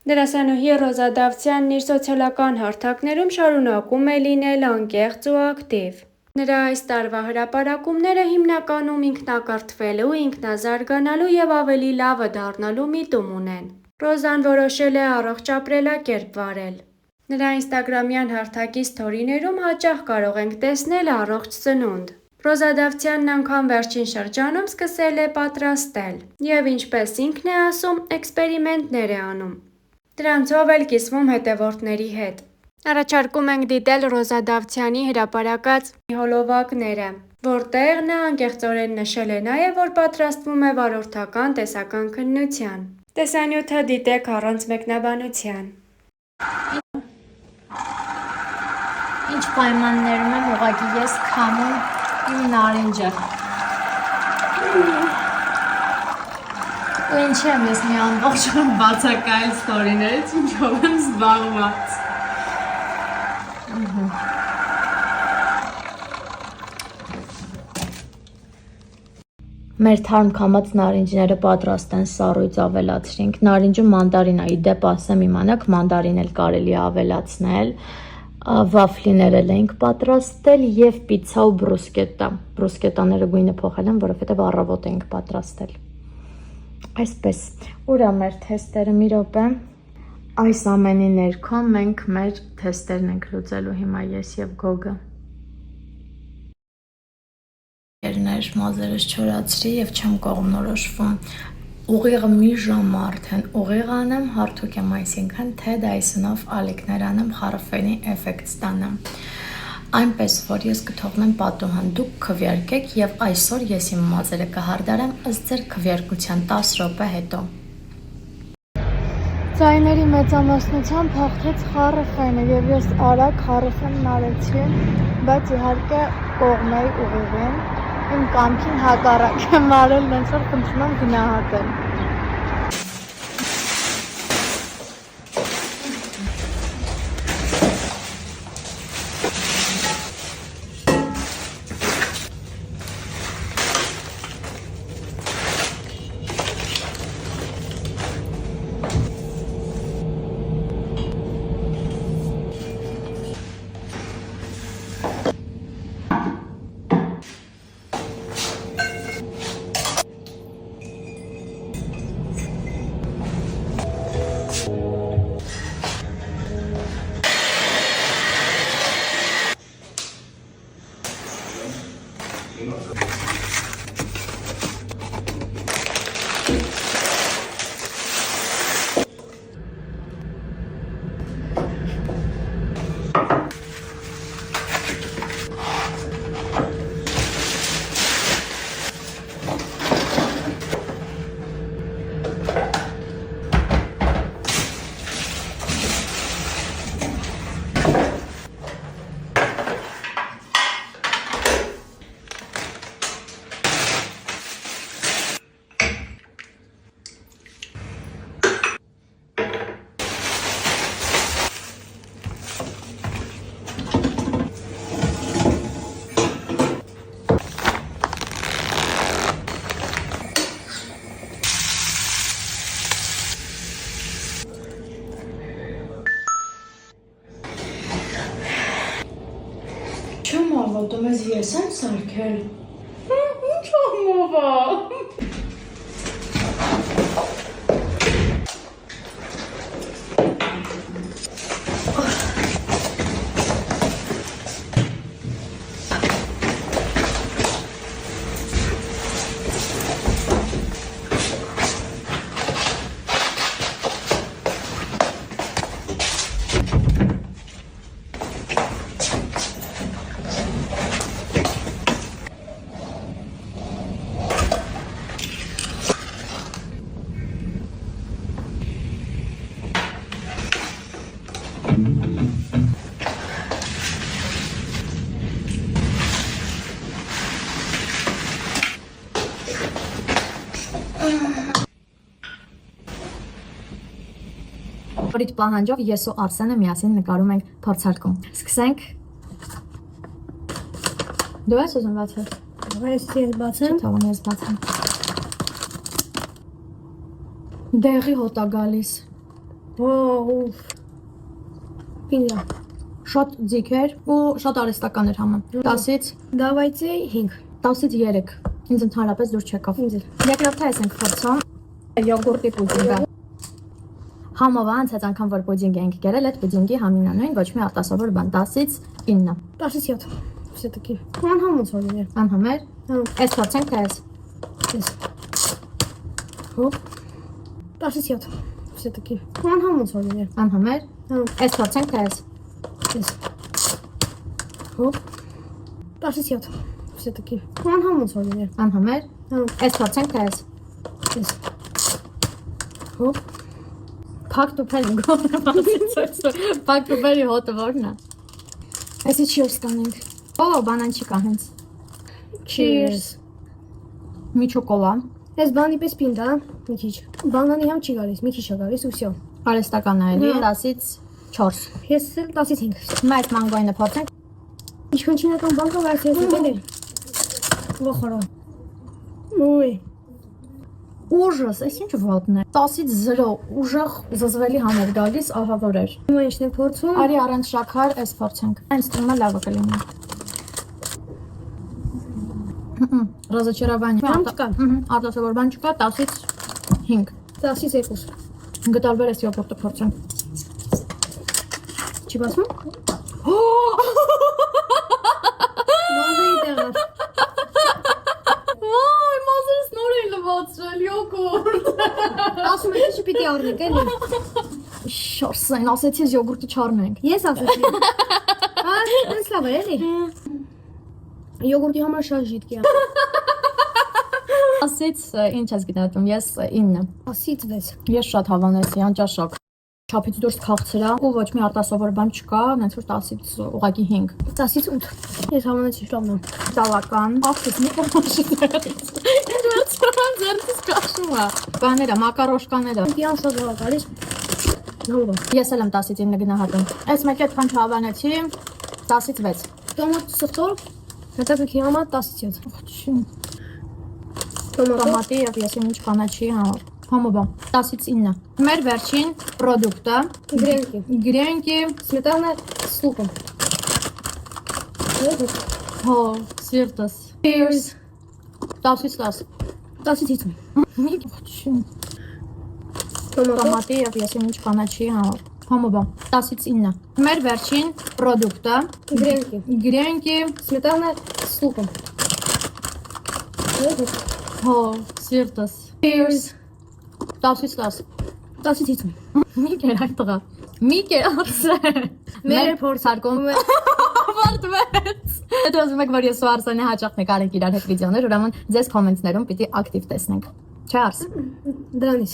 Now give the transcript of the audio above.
Դերասանուհի Ռոզա Դավթյանն իր սոցիալական հարթակներում շարունակում է լինել անկեղծ ու ակտիվ։ Նրա այս տարվա հրապարակումները հիմնականում ինքնակրթվելու, ինքնազարգանալու և ավելի լավը դառնալու միտում ունեն։ Ռոզան որոշել է առողջ ապրելակերպ վարել։ Նրա ինստագրամյան հարթակի սթորիներում հաճախ կարող ենք տեսնել առողջ սնունդ։ Ռոզա Դավթյանն անգամ վերջին շրջանում սկսել է պատրաստել և, ինչպես ինքն է ասում, էքսպերիմենտներ է անում։ Դրանցով էլ կիսվում հետևորդների հետ։ Առաջարկում ենք դիտել Ռոզա Դավթյանի հրապարակած հոլովակները, որտեղ նա անկեղծորեն նշել է նաև, որ պատրաստվում է վարորդական տեսական քննության։ Տեսանյութը դիտեք առանց մեկնաբանության։ Ինչ պայմաններում եմ ուղղակի ես քամում իմ նարինջը։ Ու ինչ եմ ես մի ամբողջ օր բացակայել ստորիներից, ինչով եմ զբաղված։ Մեր թարմ քամած նարինջները պատրաստ են, սառույց ավելացրինք։ Նարինջում մանդարին է, ի դեպ ասեմ իմանաք, մանդարին էլ կարելի է ավելացնել։ Վաֆլիներ էլ ենք պատրաստել և պիցցա ու բրուսկետա։ Բրուսկետաները գույնը փոխել եմ, որովհետև առավոտ ենք պատրաստել։ Այսպես, ուր է մեր թեստերը, մի րոպե։ Այս ամենի ներքո մենք մեր թեստերն ենք լուծելու հիմա ես և Գոգը։ Մազերս չորացրի և չեմ կողմնորոշվում։ Ուղիղը մի ժամ արդեն ուղիղ անեմ, հարթուկ եմ, այսինքն թե Dyson-ով ալիքներ անեմ, խարխվենի էֆեկտ ստանամ։ Այնպես, որ ես կթողնեմ պատուհան, դուք քվեարկեք և այսօր ես իմ մազերը կհարդարեմ ըստ ձեր քվեարկության 10 րոպե հետո։ Ձայների մեծամասնությամբ հաղթեց խարխվենը և ես արագ խարխվենն արեցի, բայց իհարկե կողմեի ուղիղին։ Իմ կամքին հակառակ եմ արել, նենց որ խնդրում եմ գնահատել։ Չեմ ավոտում, ես եմ սարքել։ Ինչ ամով է։ Որիդ պահանջով ես ու Արսենը միասին նկարում ենք փորձարկում։ Սկսենք։ Դու ես ուզում բացել։ Ես բացեմ։ Թողում ես բացեմ։ Դեղի հոտ է գալիս։ Օ, Պինա։ Շատ ձիգ էր ու շատ արհեստական էր համը։ 10-ից Давайте 5։ 10-ից 3։ Ինձ ընդհանրապես դուր չեկավ։ Ինձ էլ։ Երկրորդը ես ենք փորձում յոգուրտի պուդինգը։ Համով անցած անգամ որ պուդինգ ենք կերել, այդ պուդինգի համին անուն ոչ մի արտասովոր բան 10-ից 9։ 17 все-таки։ Անհամ ոնց որ լիներ։ Անհամեր։ Հա։ Այս փորձենք թե ես։ Ես։ Հոп։ 17 все-таки։ Անհամ ոնց որ լիներ։ Անհամեր։ Հա։ Այս փորձենք թե ես։ Ես։ Հոп։ 17 все-таки։ Անհամ ոնց որ լիներ։ Անհամեր։ Հա։ Այս փորձենք թե ես։ Ես։ Հոп։ Փակ տուփերի գոհը։ Փակ տուփերի հոտը որն է։ Այսի cheers կանենք։ Օ, բանան չի կա հենց։ Cheers։ Միչոկովա։ Ես բանի պես պինდა, մի քիչ։ Բանանի համ չի գալիս, մի քիչ է գալիս ու всё։ Արհեստական է էլի 10-ից 4։ Ես էլ 10-ից 5։ Մեծ մանգոյնը փորձենք։ Ինչքան չինական բան կա վարձել էլի։ Ոխորո։ Ուй։ Ուժս, այս ինչ ոտնէ։ 10-ից 0 ուժեղ զզվելի համեր գալիս, ահա որ էր։ Հիմա ինչն է փորձում։ Արի առանց շաքար, այս փորձենք։ Այնց թվում է լավը կլինի։ Разочарование։ Բան չկա։ Արտասովոր բան չկա, 10-ից 5։ 10-ից 2։ Գտալվեր այս յոգուրտը փորձենք։ Չի բացվում։ Բազեի տեղը։ Ոայ, մազերս նոր է լվացրել յոգուրտ։ Ասում եմ չի պիտի առնենք էլի։ Շորսեն, ասեցի յոգուրտը չառնենք։ Ես ասեցի։ Այս լավ է էլի։ Յոգուրտի համար շատ ժիտկ է։ Ասեց ինչ ես գտնվում, ես 9։ 10-ից 6։ Ես շատ հավանեցի, անճաշակ։ Չափից դուրս քաղցրա ու ոչ մի արտասովոր բան չկա, նենց որ 10-ից ուղղակի 5։ 10-ից 8։ Ես հավանեցի լավն է։ Տալական։ Ախս մի կողմաշի դերից։ Ինչ վերցրան ձերքից կաշում է։ Բաները, մակարոշկաները։ Պիտի անշատ լավ գալիս։ Նորմալ։ Ես էլ եմ 10-ից 9 գնահատում։ Այս մեկը այդքան չհավանեցի, 10-ից 6։ Տոմատ սրտոր։ Հետաքրքիր համար 10-ից 7։ Տոմատի եւ ես ինչ կանաչի համար։ Համոբա 10-ից 9։ Մեր վերջին պրոդուկտը Գրենկի։ գրենկի, Սմետանա с луком։ հո, սիրտս։ Cheers։ 10-ից 10։ 10-ից 5։ Տոմատը։ Տոմատի եւ ես ինչ կանաչի համար։ Համոբա 10-ից 9։ Մեր վերջին պրոդուկտը Գրենկի։ գրենկի, Սմետանա с луком։ հո, սիրտս։ Cheers։ 10-ից 10։ 10-ից 5։ Մի կեր այդ տղա։ Մի կեր արսե։ Մեր փորձարկում է։ Ավարտվեց։ Հետո ուզում եք որ ես ու Արսենը հաճախ նկարենք իրար հետ վիդեոներ, ուրեմն ձեզ կոմենտներում պիտի ակտիվ տեսնենք։ Չարս։ Դրանից։